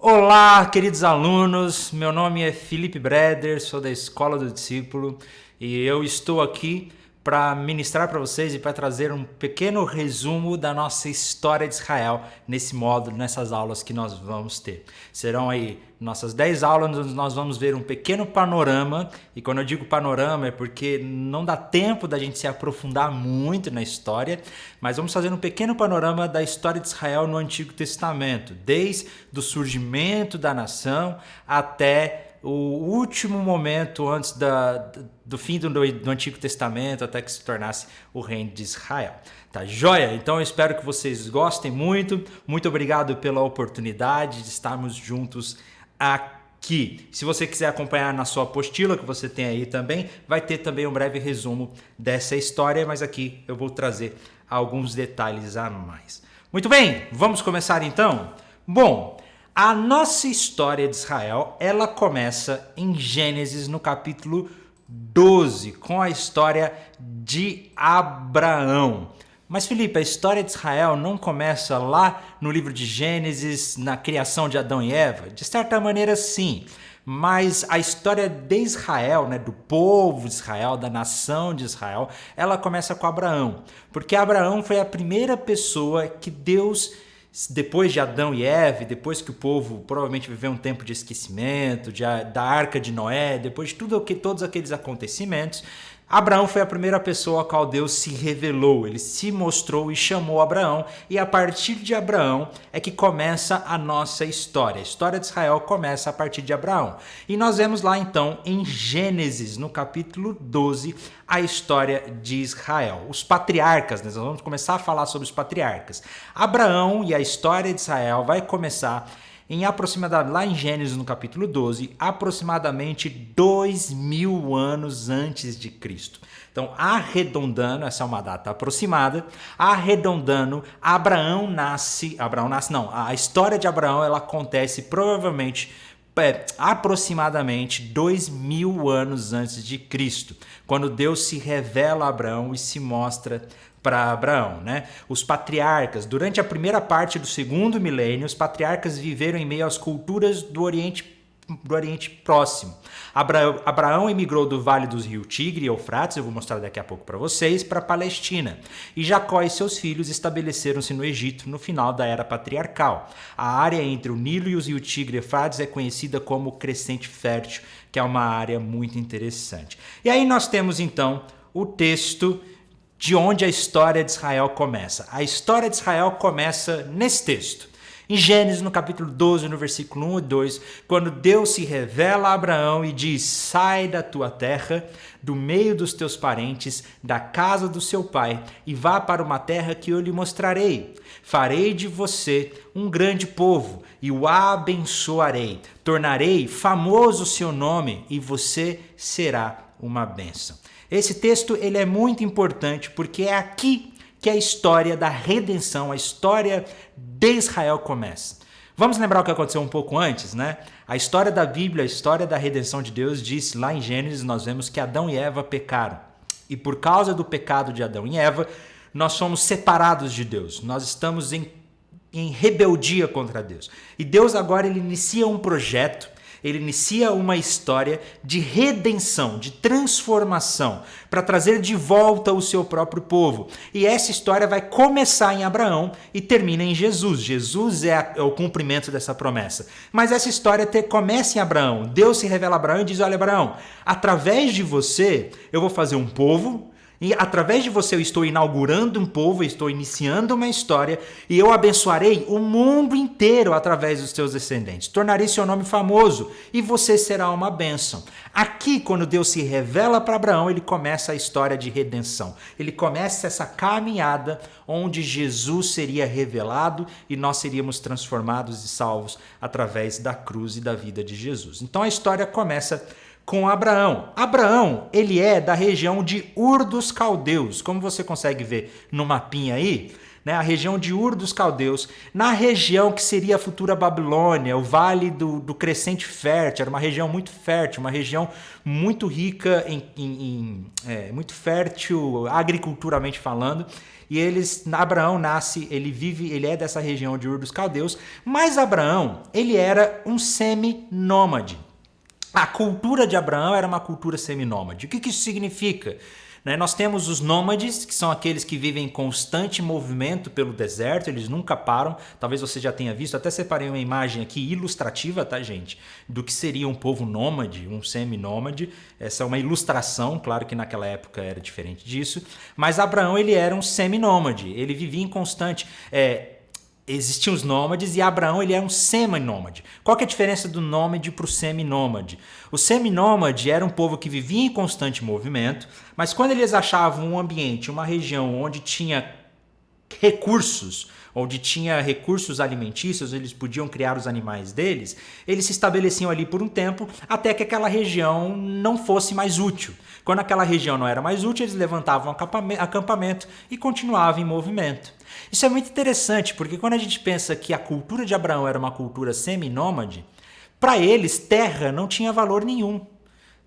Olá, queridos alunos, meu nome é Felipe Breder, sou da Escola do Discípulo e eu estou aqui para ministrar para vocês e para trazer um pequeno resumo da nossa história de Israel nesse módulo, nessas aulas que nós vamos ter. Serão aí nossas 10 aulas onde nós vamos ver um pequeno panorama, e quando eu digo panorama é porque não dá tempo da gente se aprofundar muito na história, mas vamos fazer um pequeno panorama da história de Israel no Antigo Testamento, desde o surgimento da nação até o último momento antes do fim do Antigo Testamento, até que se tornasse o reino de Israel. Tá joia? Então eu espero que vocês gostem muito. Muito obrigado pela oportunidade de estarmos juntos aqui. Se você quiser acompanhar na sua apostila, que você tem aí também, vai ter também um breve resumo dessa história, mas aqui eu vou trazer alguns detalhes a mais. Muito bem, vamos começar então? Bom, a nossa história de Israel, ela começa em Gênesis, no capítulo 12, com a história de Abraão. Mas, Felipe, a história de Israel não começa lá no livro de Gênesis, na criação de Adão e Eva? De certa maneira, sim. Mas a história de Israel, do povo de Israel, da nação de Israel, ela começa com Abraão. Porque Abraão foi a primeira pessoa que Deus, depois de Adão e Eva, depois que o povo provavelmente viveu um tempo de esquecimento, da Arca de Noé, depois de todos aqueles acontecimentos, Abraão foi a primeira pessoa a qual Deus se revelou, ele se mostrou e chamou Abraão, e a partir de Abraão é que começa a nossa história. A história de Israel começa a partir de Abraão. E nós vemos lá então em Gênesis, no capítulo 12, a história de Israel. Os patriarcas, nós vamos começar a falar sobre os patriarcas. Abraão e a história de Israel vai começar lá em Gênesis, no capítulo 12, aproximadamente 2000 anos antes de Cristo. Então, arredondando, essa é uma data aproximada, arredondando, a história de Abraão, ela acontece provavelmente aproximadamente 2000 anos antes de Cristo, quando Deus se revela a Abraão e se mostra para Abraão, Os patriarcas, durante a primeira parte do segundo milênio, os patriarcas viveram em meio às culturas do Oriente Próximo. Abraão emigrou do Vale dos Rios Tigre e Eufrates, eu vou mostrar daqui a pouco para vocês, para a Palestina. E Jacó e seus filhos estabeleceram-se no Egito no final da Era Patriarcal. A área entre o Nilo e os rios Tigre e Eufrates é conhecida como Crescente Fértil, que é uma área muito interessante. E aí nós temos então o texto de onde a história de Israel começa. A história de Israel começa nesse texto. Em Gênesis, no capítulo 12, no versículo 1 e 2, quando Deus se revela a Abraão e diz: sai da tua terra, do meio dos teus parentes, da casa do seu pai, e vá para uma terra que eu lhe mostrarei. Farei de você um grande povo e o abençoarei. Tornarei famoso o seu nome e você será uma bênção. Esse texto ele é muito importante porque é aqui que a história da redenção, a história de Israel começa. Vamos lembrar o que aconteceu um pouco antes, A história da Bíblia, a história da redenção de Deus diz lá em Gênesis, nós vemos que Adão e Eva pecaram. E por causa do pecado de Adão e Eva, nós somos separados de Deus. Nós estamos em rebeldia contra Deus. E Deus agora ele inicia um projeto, ele inicia uma história de redenção, de transformação, para trazer de volta o seu próprio povo. E essa história vai começar em Abraão e termina em Jesus. Jesus é o cumprimento dessa promessa. Mas essa história começa em Abraão. Deus se revela a Abraão e diz: olha, Abraão, através de você eu vou fazer um povo. E através de você eu estou inaugurando um povo, eu estou iniciando uma história e eu abençoarei o mundo inteiro através dos teus descendentes. Tornarei seu nome famoso e você será uma bênção. Aqui, quando Deus se revela para Abraão, ele começa a história de redenção. Ele começa essa caminhada onde Jesus seria revelado e nós seríamos transformados e salvos através da cruz e da vida de Jesus. Então a história começa com Abraão. Abraão, ele é da região de Ur dos Caldeus, como você consegue ver no mapinha aí, né? A região de Ur dos Caldeus, na região que seria a futura Babilônia, o Vale do Crescente Fértil, era uma região muito fértil, uma região muito rica, muito fértil agriculturalmente falando. E Abraão nasce, ele é dessa região de Ur dos Caldeus, mas Abraão, ele era um semi-nômade. A cultura de Abraão era uma cultura seminômade. O que isso significa? Nós temos os nômades, que são aqueles que vivem em constante movimento pelo deserto, eles nunca param. Talvez você já tenha visto, até separei uma imagem aqui ilustrativa, tá, gente? Do que seria um povo nômade, um seminômade. Essa é uma ilustração, claro que naquela época era diferente disso. Mas Abraão, ele era um seminômade, ele vivia em constante... Existiam os nômades e Abraão ele é um seminômade. Qual que é a diferença do nômade para o seminômade? O seminômade era um povo que vivia em constante movimento, mas quando eles achavam um ambiente, uma região onde tinha recursos, alimentícios, eles podiam criar os animais deles, eles se estabeleciam ali por um tempo até que aquela região não fosse mais útil. Quando aquela região não era mais útil, eles levantavam um acampamento e continuavam em movimento. Isso é muito interessante, porque quando a gente pensa que a cultura de Abraão era uma cultura seminômade, para eles terra não tinha valor nenhum.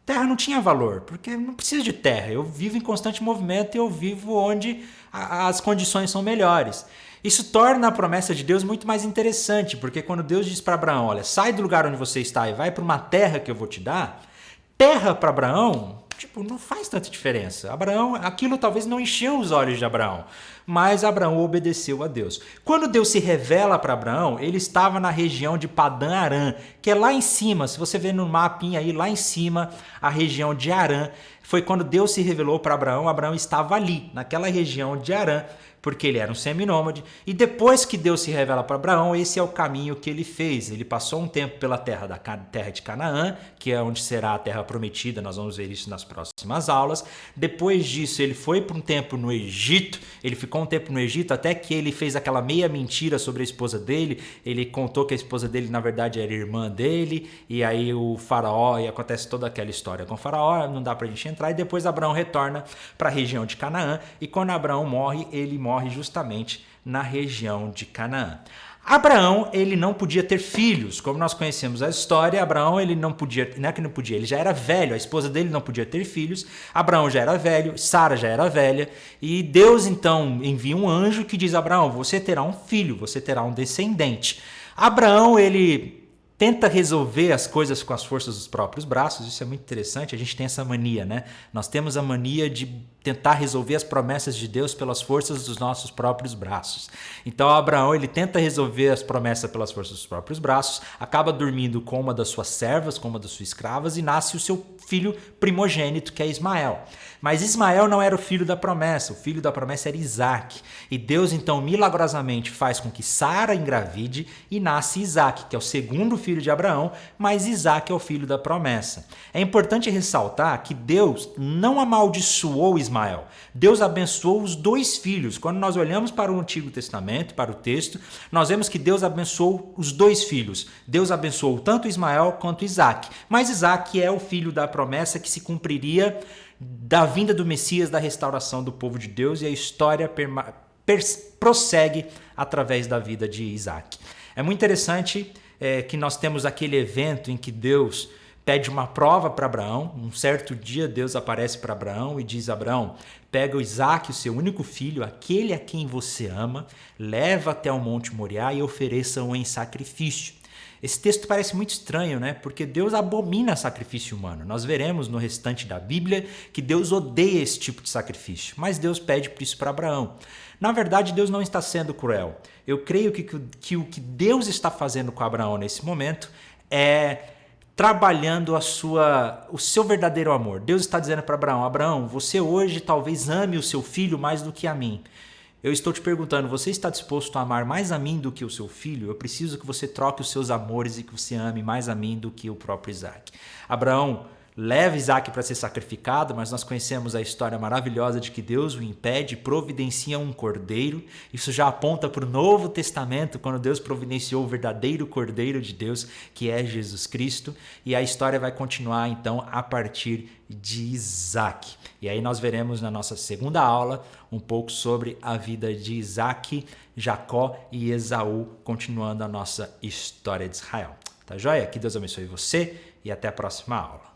Terra não tinha valor, porque não precisa de terra. Eu vivo em constante movimento e eu vivo onde as condições são melhores. Isso torna a promessa de Deus muito mais interessante, porque quando Deus diz para Abraão, olha, sai do lugar onde você está e vai para uma terra que eu vou te dar, terra para Abraão, não faz tanta diferença. Abraão, aquilo talvez não encheu os olhos de Abraão, mas Abraão obedeceu a Deus. Quando Deus se revela para Abraão, ele estava na região de Padã Arã, que é lá em cima, se você ver no mapinha aí, lá em cima, a região de Arã, foi quando Deus se revelou para Abraão, Abraão estava ali, naquela região de Arã, porque ele era um seminômade, e depois que Deus se revela para Abraão, esse é o caminho que ele fez. Ele passou um tempo pela terra de Canaã, que é onde será a terra prometida, nós vamos ver isso nas próximas aulas. Depois disso, ele foi por um tempo no Egito, ele ficou um tempo no Egito até que ele fez aquela meia mentira sobre a esposa dele, ele contou que a esposa dele na verdade era irmã dele, e aí o faraó, e acontece toda aquela história com o faraó, não dá pra gente entrar, e depois Abraão retorna para a região de Canaã, e quando Abraão morre, ele morre justamente na região de Canaã. Abraão, ele não podia ter filhos, como nós conhecemos a história. Abraão, ele não podia, não é que não podia, ele já era velho, a esposa dele não podia ter filhos, Abraão já era velho, Sara já era velha, e Deus então envia um anjo que diz a Abraão, você terá um filho, você terá um descendente. Abraão, ele tenta resolver as coisas com as forças dos próprios braços, isso é muito interessante, a gente tem essa mania, né? Nós temos a mania de tentar resolver as promessas de Deus pelas forças dos nossos próprios braços. Então Abraão, ele tenta resolver as promessas pelas forças dos próprios braços, acaba dormindo com uma das suas servas, com uma das suas escravas, e nasce o seu filho primogênito, que é Ismael. Mas Ismael não era o filho da promessa, o filho da promessa era Isaac. E Deus então milagrosamente faz com que Sara engravide e nasce Isaac, que é o segundo filho de Abraão, mas Isaac é o filho da promessa. É importante ressaltar que Deus não amaldiçoou Ismael. Deus abençoou os dois filhos. Quando nós olhamos para o Antigo Testamento, para o texto, nós vemos que Deus abençoou os dois filhos. Deus abençoou tanto Ismael quanto Isaac. Mas Isaac é o filho da promessa que se cumpriria da vinda do Messias, da restauração do povo de Deus, e a história prossegue através da vida de Isaac. É muito interessante que nós temos aquele evento em que Deus pede uma prova para Abraão. Um certo dia Deus aparece para Abraão e diz: Abraão, pega o Isaac, o seu único filho, aquele a quem você ama, leva até o Monte Moriá e ofereça-o em sacrifício. Esse texto parece muito estranho, né? Porque Deus abomina sacrifício humano. Nós veremos no restante da Bíblia que Deus odeia esse tipo de sacrifício, mas Deus pede por isso para Abraão. Na verdade, Deus não está sendo cruel. Eu creio que o que Deus está fazendo com Abraão nesse momento é trabalhando o seu verdadeiro amor. Deus está dizendo para Abraão: Abraão, você hoje talvez ame o seu filho mais do que a mim. Eu estou te perguntando, você está disposto a amar mais a mim do que o seu filho? Eu preciso que você troque os seus amores e que você ame mais a mim do que o próprio Isaac. Abraão, leva Isaac para ser sacrificado, mas nós conhecemos a história maravilhosa de que Deus o impede, providencia um cordeiro. Isso já aponta para o Novo Testamento, quando Deus providenciou o verdadeiro cordeiro de Deus, que é Jesus Cristo. E a história vai continuar então a partir de Isaac. E aí nós veremos na nossa segunda aula um pouco sobre a vida de Isaac, Jacó e Esaú, continuando a nossa história de Israel. Tá joia? Que Deus abençoe você e até a próxima aula.